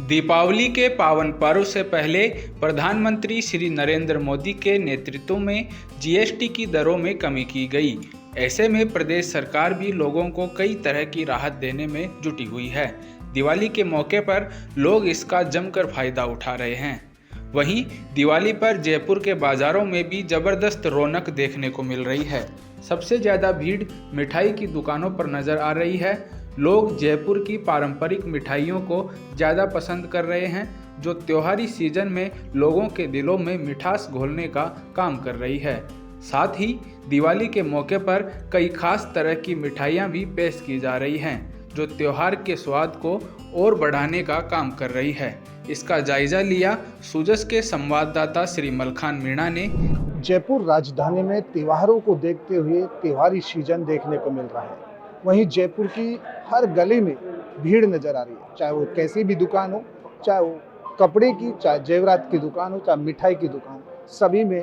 दीपावली के पावन पर्व से पहले प्रधानमंत्री श्री नरेंद्र मोदी के नेतृत्व में जीएसटी की दरों में कमी की गई। ऐसे में प्रदेश सरकार भी लोगों को कई तरह की राहत देने में जुटी हुई है। दिवाली के मौके पर लोग इसका जमकर फायदा उठा रहे हैं। वहीं दिवाली पर जयपुर के बाजारों में भी जबरदस्त रौनक देखने को मिल रही है। सबसे ज़्यादा भीड़ मिठाई की दुकानों पर नज़र आ रही है। लोग जयपुर की पारंपरिक मिठाइयों को ज़्यादा पसंद कर रहे हैं, जो त्योहारी सीजन में लोगों के दिलों में मिठास घोलने का काम कर रही है। साथ ही दिवाली के मौके पर कई खास तरह की मिठाइयाँ भी पेश की जा रही हैं, जो त्योहार के स्वाद को और बढ़ाने का काम कर रही है। इसका जायजा लिया सूजस के संवाददाता श्री मलखान मीणा ने। जयपुर राजधानी में त्योहारों को देखते हुए त्योहारी सीजन देखने को मिल रहा है। वहीं जयपुर की हर गली में भीड़ नजर आ रही है, चाहे वो कैसी भी दुकान हो, चाहे वो कपड़े की, चाहे जेवरात की दुकान हो, चाहे मिठाई की दुकान, सभी में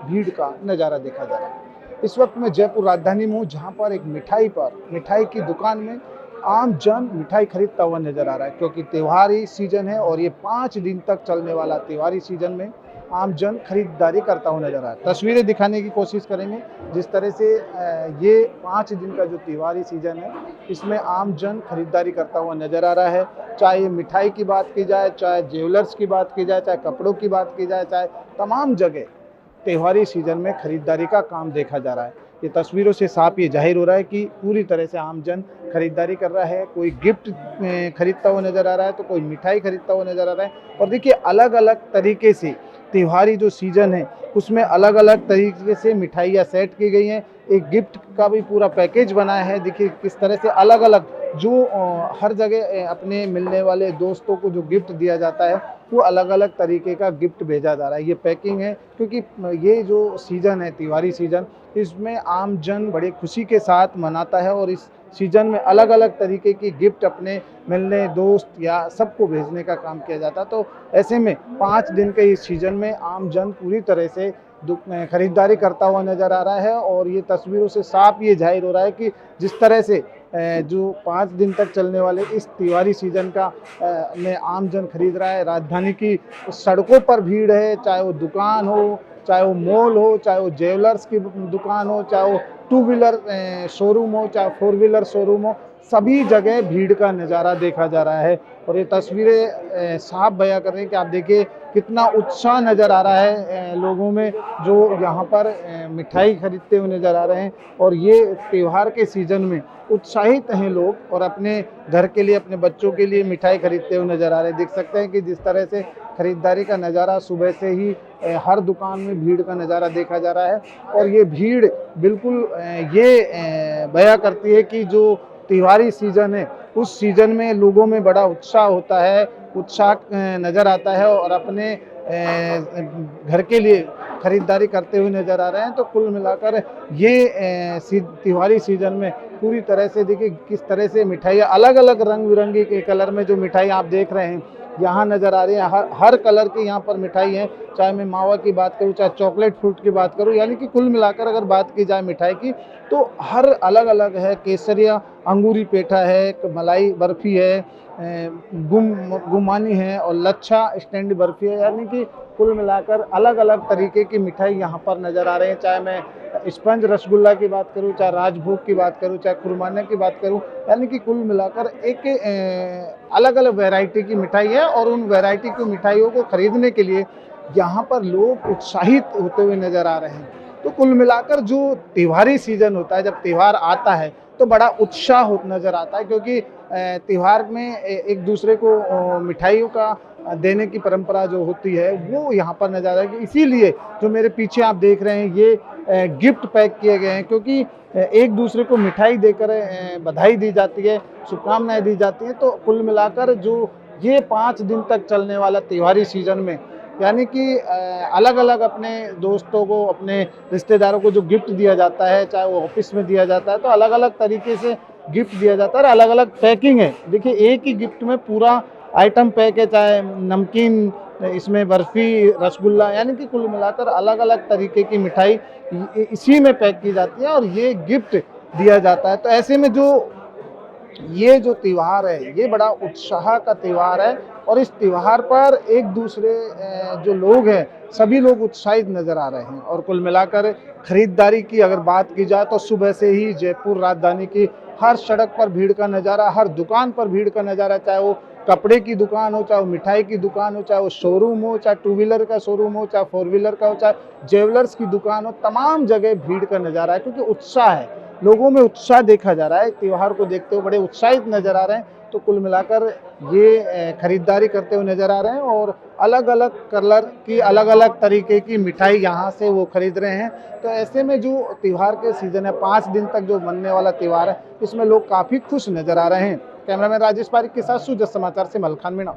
भीड़ का नज़ारा देखा जा रहा है। इस वक्त मैं जयपुर राजधानी में हूँ, जहाँ पर एक मिठाई की दुकान में आम जन मिठाई खरीदता हुआ नजर आ रहा है, क्योंकि त्योहारी सीजन है और ये 5 दिन तक चलने वाला त्योहारी सीजन में आम जन खरीदारी करता हुआ नजर आ रहा है। तस्वीरें दिखाने की कोशिश करेंगे जिस तरह से ये 5 दिन का जो त्योहारी सीजन है, इसमें आम जन खरीदारी करता हुआ नजर आ रहा है। चाहे ये मिठाई की बात की जाए, चाहे ज्वेलर्स की बात की जाए, चाहे कपड़ों की बात की जाए, चाहे तमाम जगह त्योहारी सीजन में खरीदारी का काम देखा जा रहा है। ये तस्वीरों से साफ ये जाहिर हो रहा है कि पूरी तरह से आम जन खरीदारी कर रहा है। कोई गिफ्ट खरीदता हुआ नजर आ रहा है, तो कोई मिठाई खरीदता हुआ नजर आ रहा है। और देखिए, अलग अलग तरीके से त्योहारी जो सीजन है उसमें अलग अलग तरीके से मिठाइयाँ सेट की गई हैं। एक गिफ्ट का भी पूरा पैकेज बनाया है। देखिए किस तरह से अलग अलग जो हर जगह अपने मिलने वाले दोस्तों को जो गिफ्ट दिया जाता है, वो अलग अलग तरीके का गिफ्ट भेजा जा रहा है। ये पैकिंग है, क्योंकि ये जो सीज़न है त्योहारी सीज़न, इसमें आम जन बड़े खुशी के साथ मनाता है और इस सीजन में अलग अलग तरीके की गिफ्ट अपने मिलने दोस्त या सबको भेजने का काम किया जाता है। तो ऐसे में 5 दिन के इस सीजन में आम जन पूरी तरह से खरीदारी करता हुआ नज़र आ रहा है। और ये तस्वीरों से साफ ये जाहिर हो रहा है कि जिस तरह से जो 5 दिन तक चलने वाले इस त्योहारी सीजन का में आम जन खरीद रहा है। राजधानी की सड़कों पर भीड़ है, चाहे वो दुकान हो, चाहे वो मॉल हो, चाहे वो ज्वेलर्स की दुकान हो, चाहे वो 2 व्हीलर शोरूम हो, चाहे 4 व्हीलर शोरूम हो, सभी जगह भीड़ का नज़ारा देखा जा रहा है। और ये तस्वीरें साफ बयां कर रही हैं कि आप देखिए कितना उत्साह नज़र आ रहा है लोगों में, जो यहाँ पर मिठाई खरीदते हुए नज़र आ रहे हैं। और ये त्यौहार के सीज़न में उत्साहित हैं लोग और अपने घर के लिए, अपने बच्चों के लिए मिठाई खरीदते हुए नज़र आ रहे हैं। देख सकते हैं कि जिस तरह से खरीदारी का नज़ारा सुबह से ही हर दुकान में भीड़ का नज़ारा देखा जा रहा है। और ये भीड़ बिल्कुल ये बयां करती है कि जो त्योहारी सीज़न है, उस सीज़न में लोगों में बड़ा उत्साह होता है, उत्साह नज़र आता है और अपने घर के लिए खरीदारी करते हुए नज़र आ रहे हैं। तो कुल मिलाकर ये त्योहारी सीज़न में पूरी तरह से देखिए किस तरह से मिठाइयाँ अलग अलग रंग बिरंगी के कलर में जो मिठाई आप देख रहे हैं यहाँ नज़र आ रही है। हर कलर की यहाँ पर मिठाई है, चाहे मैं मावा की बात करूँ, चाहे चॉकलेट फ्रूट की बात करूँ, यानी कि कुल मिलाकर अगर बात की जाए मिठाई की तो हर अलग अलग है। केसरिया अंगूरी पेठा है, मलाई बर्फ़ी है, गुमानी है और लच्छा स्टैंड बर्फ़ी है। यानी कि कुल मिलाकर अलग अलग तरीके की मिठाई यहाँ पर नज़र आ रहे हैं। चाहे मैं स्पंज रसगुल्ला की बात करूँ, चाहे राजभोग की बात करूँ, चाहे खुरमाने की बात करूँ, यानी कि कुल मिलाकर एक अलग अलग वैरायटी की मिठाई है। और उन वैरायटी की मिठाइयों को खरीदने के लिए यहाँ पर लोग उत्साहित होते हुए नज़र आ रहे हैं। तो कुल मिलाकर जो त्योहारी सीज़न होता है, जब त्यौहार आता है तो बड़ा उत्साह नज़र आता है, क्योंकि त्यौहार में एक दूसरे को मिठाइयों का देने की परंपरा जो होती है वो यहाँ पर नज़र आएगी। इसीलिए जो मेरे पीछे आप देख रहे हैं ये गिफ्ट पैक किए गए हैं, क्योंकि एक दूसरे को मिठाई देकर बधाई दी जाती है, शुभकामनाएं दी जाती हैं। तो कुल मिलाकर जो ये 5 दिन तक चलने वाला त्योहारी सीज़न में, यानी कि अलग अलग अपने दोस्तों को, अपने रिश्तेदारों को जो गिफ्ट दिया जाता है, चाहे वो ऑफिस में दिया जाता है, तो अलग अलग तरीके से गिफ्ट दिया जाता है और अलग अलग पैकिंग है। देखिए एक ही गिफ्ट में पूरा आइटम पैक है, चाहे नमकीन, इसमें बर्फ़ी, रसगुल्ला, यानी कि कुल मिलाकर अलग अलग तरीके की मिठाई इसी में पैक की जाती है और ये गिफ्ट दिया जाता है। तो ऐसे में ये जो त्यौहार है ये बड़ा उत्साह का त्यौहार है। और इस त्यौहार पर एक दूसरे जो लोग हैं सभी लोग उत्साहित नज़र आ रहे हैं। और कुल मिलाकर खरीदारी की अगर बात की जाए तो सुबह से ही जयपुर राजधानी की हर सड़क पर भीड़ का नज़ारा, हर दुकान पर भीड़ का नज़ारा, चाहे वो कपड़े की दुकान हो, चाहे वो मिठाई की दुकान हो, चाहे वो शोरूम हो, चाहे टू व्हीलर का शोरूम हो, चाहे फोर व्हीलर का हो, चाहे ज्वेलर्स की दुकान हो, तमाम जगह भीड़ का नज़ारा है क्योंकि उत्साह है, लोगों में उत्साह देखा जा रहा है। त्यौहार को देखते हुए बड़े उत्साहित नज़र आ रहे हैं। तो कुल मिलाकर ये खरीदारी करते हुए नज़र आ रहे हैं और अलग अलग कलर की अलग अलग तरीके की मिठाई यहाँ से वो खरीद रहे हैं। तो ऐसे में जो त्यौहार के सीज़न है, 5 दिन तक जो मनने वाला त्यौहार है, इसमें लोग काफ़ी खुश नज़र आ रहे हैं। कैमरामैन राजेश पारिक के साथ सुजस समाचार से मलखान मीणा।